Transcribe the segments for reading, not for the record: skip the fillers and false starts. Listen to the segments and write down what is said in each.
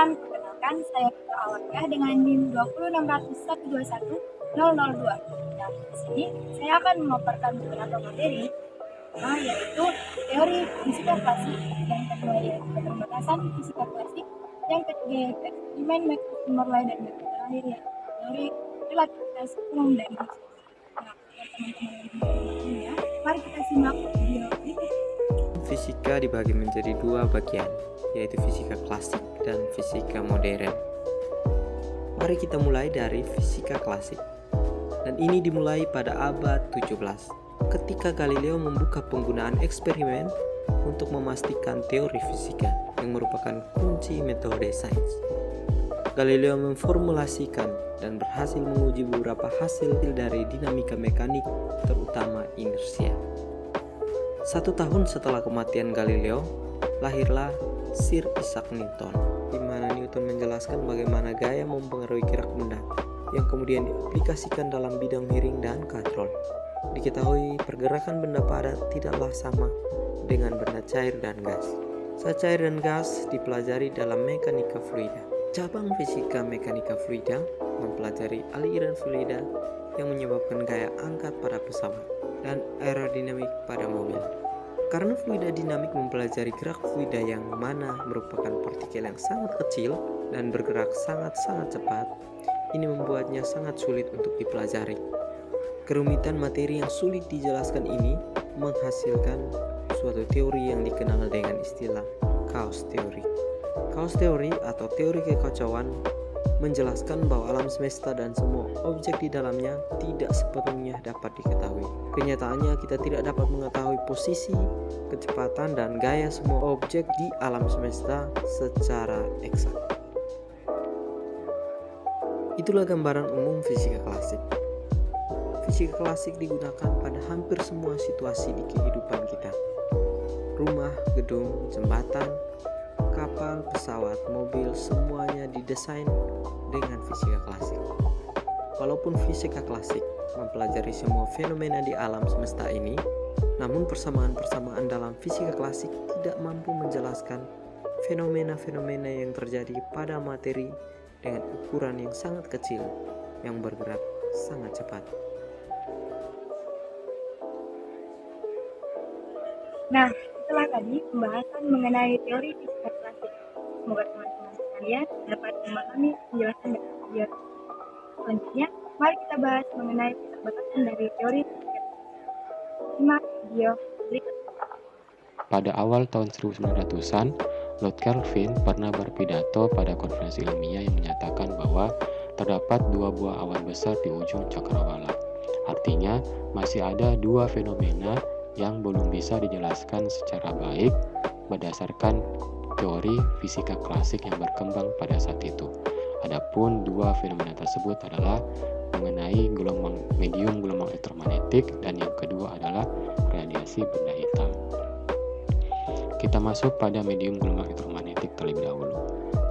teman-teman, perkenalkan saya Putra Awalia dengan NIM 20601210002. Nah, di sini saya akan memaparkan beberapa materi, yaitu teori fisika klasik, yang kedua yaitu keterbatasan fisika klasik, yang ketiga yaitu eksperimen metode Morley, dan yang terakhir yaitu teori relativitas umum dan fisika. Nah, teman-teman ya, mari kita simak video berikut. Fisika dibagi menjadi dua bagian, yaitu fisika klasik dan fisika modern. Mari kita mulai dari fisika klasik. Dan ini dimulai pada abad 17, ketika Galileo membuka penggunaan eksperimen untuk memastikan teori fisika yang merupakan kunci metode sains. Galileo memformulasikan dan berhasil menguji beberapa hasil dari dinamika mekanik, terutama inersia. 1 tahun setelah kematian Galileo, lahirlah Sir Isaac Newton, di mana Newton menjelaskan bagaimana gaya mempengaruhi gerak benda, yang kemudian diaplikasikan dalam bidang miring dan katrol. Diketahui pergerakan benda padat tidaklah sama dengan benda cair dan gas. Saat cair dan gas dipelajari dalam mekanika fluida. Cabang fisika mekanika fluida mempelajari aliran fluida yang menyebabkan gaya angkat pada pesawat dan aerodinamik pada mobil. Karena fluida dinamik mempelajari gerak fluida yang mana merupakan partikel yang sangat kecil dan bergerak sangat-sangat cepat, ini membuatnya sangat sulit untuk dipelajari. Kerumitan materi yang sulit dijelaskan ini menghasilkan suatu teori yang dikenal dengan istilah chaos theory. Chaos theory atau teori kekacauan menjelaskan bahwa alam semesta dan semua objek di dalamnya tidak sepenuhnya dapat diketahui. Kenyataannya kita tidak dapat mengetahui posisi, kecepatan, dan gaya semua objek di alam semesta secara eksak. Itulah gambaran umum fisika klasik. Fisika klasik digunakan pada hampir semua situasi di kehidupan kita. Rumah, gedung, jembatan, kapal, pesawat, mobil, semuanya didesain dengan fisika klasik. Walaupun fisika klasik mempelajari semua fenomena di alam semesta ini, namun persamaan-persamaan dalam fisika klasik tidak mampu menjelaskan fenomena-fenomena yang terjadi pada materi dengan ukuran yang sangat kecil yang bergerak sangat cepat. Nah, itulah tadi pembahasan mengenai teori fisika klasik. Semoga teman-teman sekalian dapat memahami penjelasan dari video. Selanjutnya, mari kita bahas mengenai keterbatasan dari teori fisika klasik. Simak video berikut. Pada awal tahun 1900-an, Lord Kelvin pernah berpidato pada konferensi ilmiah yang menyatakan bahwa terdapat 2 buah awan besar di ujung cakrawala. Artinya, masih ada 2 fenomena yang belum bisa dijelaskan secara baik berdasarkan teori fisika klasik yang berkembang pada saat itu. Adapun 2 fenomena tersebut adalah mengenai medium gelombang elektromagnetik dan yang kedua adalah radiasi benda hitam. Kita masuk pada medium gelombang elektromagnetik terlebih dahulu.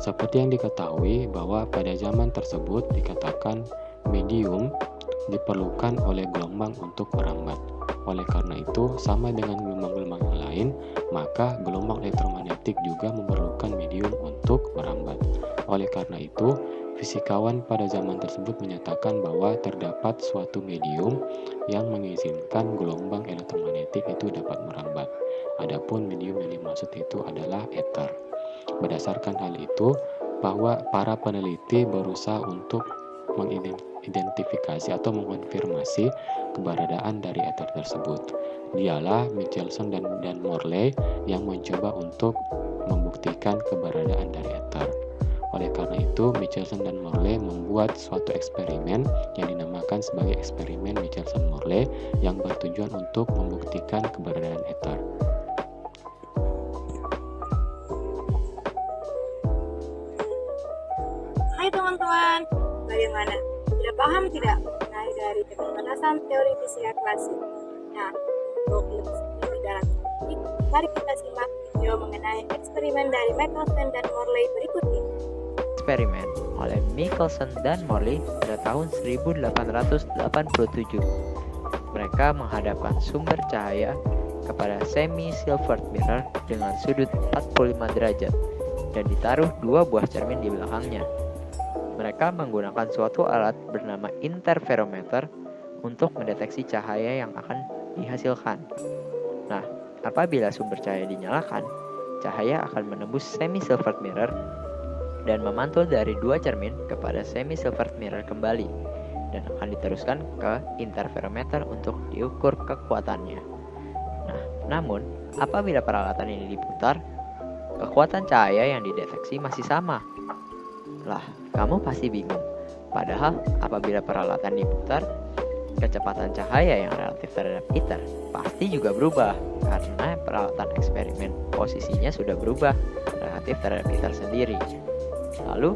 Seperti yang diketahui bahwa pada zaman tersebut dikatakan medium diperlukan oleh gelombang untuk merambat. Oleh karena itu, sama dengan gelombang-gelombang yang lain, maka gelombang elektromagnetik juga memerlukan medium untuk merambat. Oleh karena itu, fisikawan pada zaman tersebut menyatakan bahwa terdapat suatu medium yang mengizinkan gelombang elektromagnetik itu dapat merambat. Adapun medium yang dimaksud itu adalah ether. Berdasarkan hal itu, bahwa para peneliti berusaha untuk mengidentifikasi atau mengonfirmasi keberadaan dari ether tersebut. Dialah Michelson dan Morley yang mencoba untuk membuktikan keberadaan dari ether. Oleh karena itu, Michelson dan Morley membuat suatu eksperimen yang dinamakan sebagai eksperimen Michelson-Morley yang bertujuan untuk membuktikan keberadaan ether. Hai teman-teman, bagaimana? Sudah paham tidak mengenai dari keterbatasan teori fisika klasik? Nah, untuk lebih dalam lagi, mari kita simak video mengenai eksperimen dari Michelson dan Morley berikut ini. Eksperimen oleh Michelson dan Morley pada tahun 1887. Mereka menghadapkan sumber cahaya kepada semi-silvered mirror dengan sudut 45 derajat. dan ditaruh 2 buah cermin di belakangnya. Mereka menggunakan suatu alat bernama interferometer untuk mendeteksi cahaya yang akan dihasilkan. Nah, apabila sumber cahaya dinyalakan, cahaya akan menembus semi-silvered mirror dan memantul dari 2 cermin kepada semi-silvered mirror kembali dan akan diteruskan ke interferometer untuk diukur kekuatannya. Nah, namun apabila peralatan ini diputar, kekuatan cahaya yang dideteksi masih sama. Lah, kamu pasti bingung. Padahal apabila peralatan diputar, kecepatan cahaya yang relatif terhadap ITER pasti juga berubah karena peralatan eksperimen posisinya sudah berubah relatif terhadap ITER sendiri. Lalu,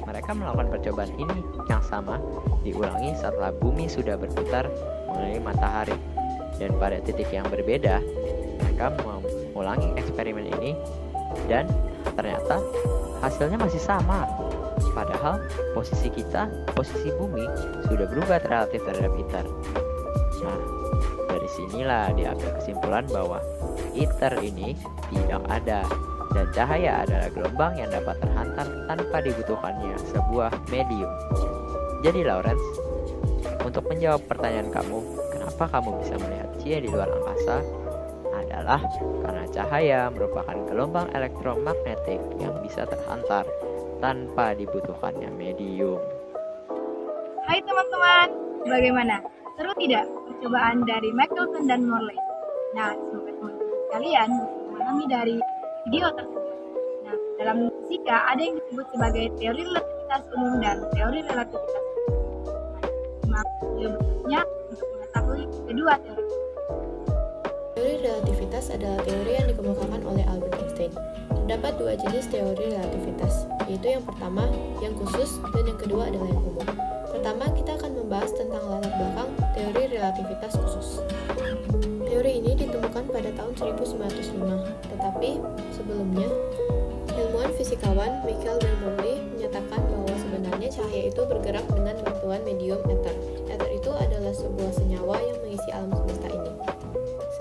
mereka melakukan percobaan ini yang sama diulangi setelah bumi sudah berputar mengelilingi matahari. Dan pada titik yang berbeda, mereka mengulangi eksperimen ini dan ternyata hasilnya masih sama. Padahal posisi bumi sudah berubah relatif terhadap ITER. Nah, dari sinilah diambil kesimpulan bahwa ITER ini tidak ada dan cahaya adalah gelombang yang dapat terhantar tanpa dibutuhkannya sebuah medium. Jadi Lawrence, untuk menjawab pertanyaan kamu, kenapa kamu bisa melihat Cie di luar angkasa? Adalah karena cahaya merupakan gelombang elektromagnetik yang bisa terhantar tanpa dibutuhkannya medium. Hai teman-teman, bagaimana? Seru tidak percobaan dari Michelson dan Morley? Nah, semoga teman-teman sekalian bisa memahami dari video tersebut. Nah, dalam fisika ada yang disebut sebagai teori relativitas umum dan teori relativitas khusus. Nah, video berikutnya untuk mengetahui kedua teori. Teori relativitas adalah teori yang dikemukakan oleh Albert Einstein. Terdapat 2 jenis teori relativitas, yaitu yang pertama, yang khusus, dan yang kedua adalah yang umum. Pertama, kita akan membahas tentang latar belakang teori relativitas khusus. Teori ini ditemukan pada tahun 1905, tetapi sebelumnya, ilmuwan fisikawan Michael de Morley menyatakan bahwa sebenarnya cahaya itu bergerak dengan bantuan medium ether. Ether itu adalah sebuah senyawa yang mengisi alam semesta ini.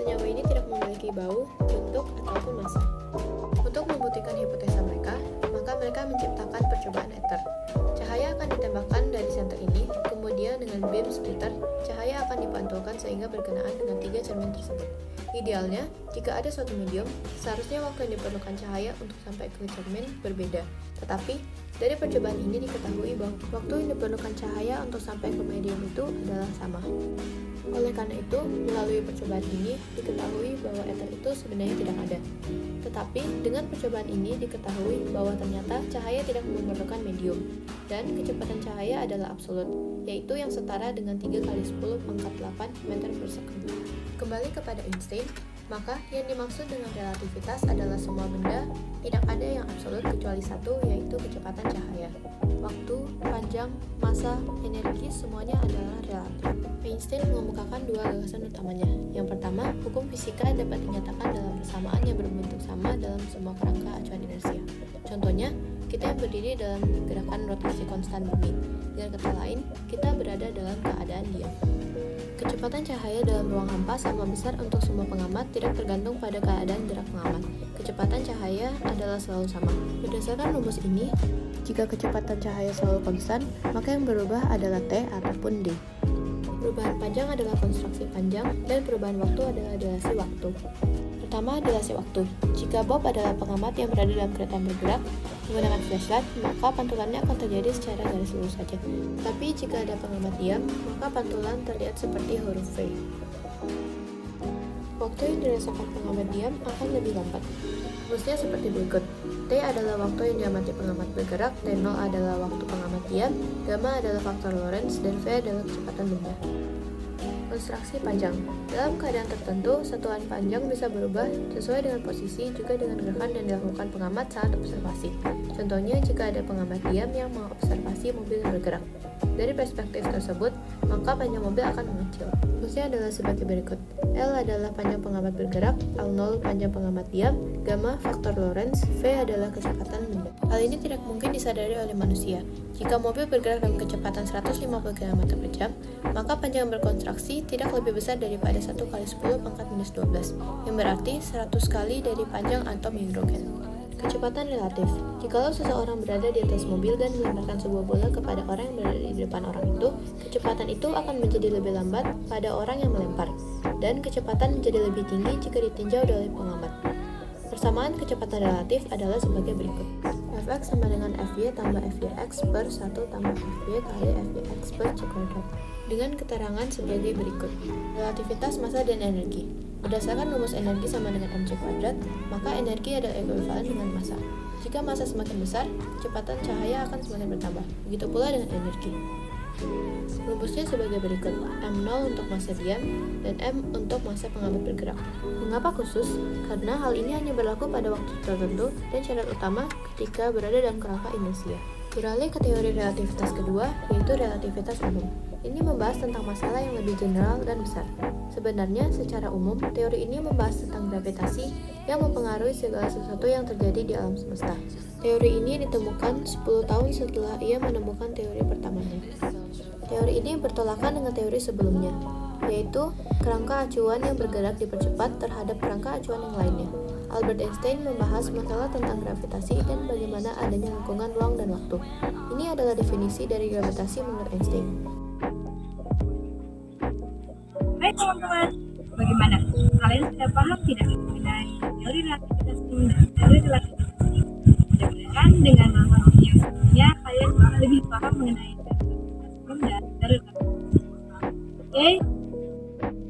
Senyawa ini tidak memiliki bau, bentuk, ataupun massa. Untuk membuktikan hipotesa mereka, maka mereka menciptakan percobaan ether. Cahaya akan ditembakkan dari senter ini, kemudian dengan beam splitter, cahaya akan dipantulkan sehingga berkenaan dengan 3 cermin tersebut. Idealnya, jika ada suatu medium, seharusnya waktu yang diperlukan cahaya untuk sampai ke cermin berbeda. Tetapi, dari percobaan ini diketahui bahwa waktu yang diperlukan cahaya untuk sampai ke medium itu adalah sama. Oleh karena itu, melalui percobaan ini diketahui bahwa ether itu sebenarnya tidak ada. Tetapi, dengan percobaan ini diketahui bahwa ternyata cahaya tidak memerlukan medium, dan kecepatan cahaya adalah absolut, yaitu yang setara dengan 3 kali 10 pangkat 8 meter per second. Kembali kepada Einstein, maka yang dimaksud dengan relativitas adalah semua benda tidak ada yang absolut kecuali satu, yaitu kecepatan cahaya. Waktu, panjang, massa, energi semuanya adalah relatif. Einstein mengemukakan 2 gagasan utamanya. Yang pertama, hukum fisika dapat dinyatakan dalam persamaan yang berbentuk sama dalam semua kerangka acuan inersia. Contohnya, kita berdiri dalam gerakan rotasi konstan bumi. Dengan kata lain, kita berada dalam keadaan diam. Kecepatan cahaya dalam ruang hampa sama besar untuk semua pengamat, tidak tergantung pada keadaan gerak pengamat. Kecepatan cahaya adalah selalu sama. Berdasarkan rumus ini, jika kecepatan cahaya selalu konstan, maka yang berubah adalah T ataupun D. Perubahan panjang adalah konstruksi panjang, dan perubahan waktu adalah dilasi waktu. Pertama, dilasi waktu. Jika Bob adalah pengamat yang berada dalam kereta yang bergerak menggunakan flashlight, maka pantulannya akan terjadi secara garis lurus saja. Tapi jika ada pengamat diam, maka pantulan terlihat seperti huruf V. Waktu yang dirasakan pengamat diam akan lebih lambat. Rumusnya seperti berikut. T adalah waktu yang diamati pengamat bergerak, T0 adalah waktu pengamat diam, gamma adalah faktor Lorentz, dan V adalah kecepatan benda. Konstruksi panjang. Dalam keadaan tertentu, satuan panjang bisa berubah sesuai dengan posisi juga dengan gerakan yang dilakukan pengamat saat observasi. Contohnya, jika ada pengamat diam yang mengobservasi mobil yang bergerak. Dari perspektif tersebut, maka panjang mobil akan mengecil. Rumusnya adalah sebagai berikut. L adalah panjang pengamat bergerak, L0 panjang pengamat diam, gamma faktor Lorentz, V adalah kecepatan benda. Hal ini tidak mungkin disadari oleh manusia. Jika mobil bergerak dengan kecepatan 150 km per jam, maka panjang berkontraksi tidak lebih besar daripada 1 kali 10 pangkat minus 12, yang berarti 100 kali dari panjang atom hidrogen. Kecepatan relatif. Jikalau seseorang berada di atas mobil dan melemparkan sebuah bola kepada orang yang berada di depan orang itu, kecepatan itu akan menjadi lebih lambat pada orang yang melempar, dan kecepatan menjadi lebih tinggi jika ditinjau oleh pengamat. Persamaan kecepatan relatif adalah sebagai berikut. Fx sama dengan Fy tambah Fyx per 1 tambah Fy kali Fyx per c kuadrat. Dengan keterangan sebagai berikut. Relativitas massa dan energi. Berdasarkan rumus energi sama dengan mc kuadrat, maka energi adalah ekuivalen dengan massa. Jika massa semakin besar, kecepatan cahaya akan semakin bertambah. Begitu pula dengan energi. Rumusnya sebagai berikut, M0 untuk massa diam, dan M untuk massa pengambil bergerak. Mengapa khusus? Karena hal ini hanya berlaku pada waktu tertentu dan syarat utama ketika berada dalam kerangka inersia. Beralih ke teori relativitas kedua, yaitu relativitas umum. Ini membahas tentang masalah yang lebih general dan besar. Sebenarnya, secara umum, teori ini membahas tentang gravitasi yang mempengaruhi segala sesuatu yang terjadi di alam semesta. Teori ini ditemukan 10 tahun setelah ia menemukan teori pertamanya. Teori ini bertolakan dengan teori sebelumnya, yaitu kerangka acuan yang bergerak dipercepat terhadap kerangka acuan yang lainnya. Albert Einstein membahas masalah tentang gravitasi dan bagaimana adanya lingkungan ruang dan waktu. Ini adalah definisi dari gravitasi menurut Einstein. Hai teman-teman, bagaimana? Kalian sudah paham tidak mengenai teori relativitas umum dan teori relativitas tinggi? Mudah-mudahan dengan nonton video sebelumnya kalian lebih paham mengenai teori relativitas umum dan teori relativitas tinggi. Oke?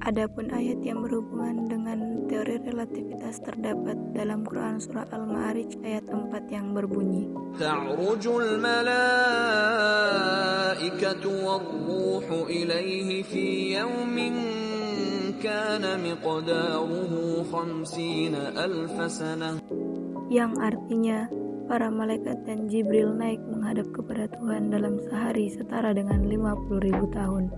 Adapun ayat yang berhubungan dengan teori relativitas terdapat dalam Quran surah Al-Ma'arij ayat 4 yang berbunyi, تعرج الملائكة والروح إليه في يوم كان مقداره 50,000 سنة. yang artinya para malaikat dan Jibril naik menghadap kepada Tuhan dalam sehari setara dengan 50.000 tahun.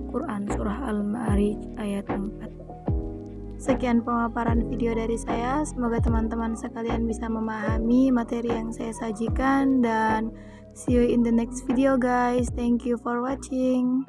Quran surah Al-Ma'arij ayat 4. Sekian pemaparan video dari saya. Semoga teman-teman sekalian bisa memahami materi yang saya sajikan dan see you in the next video guys. Thank you for watching.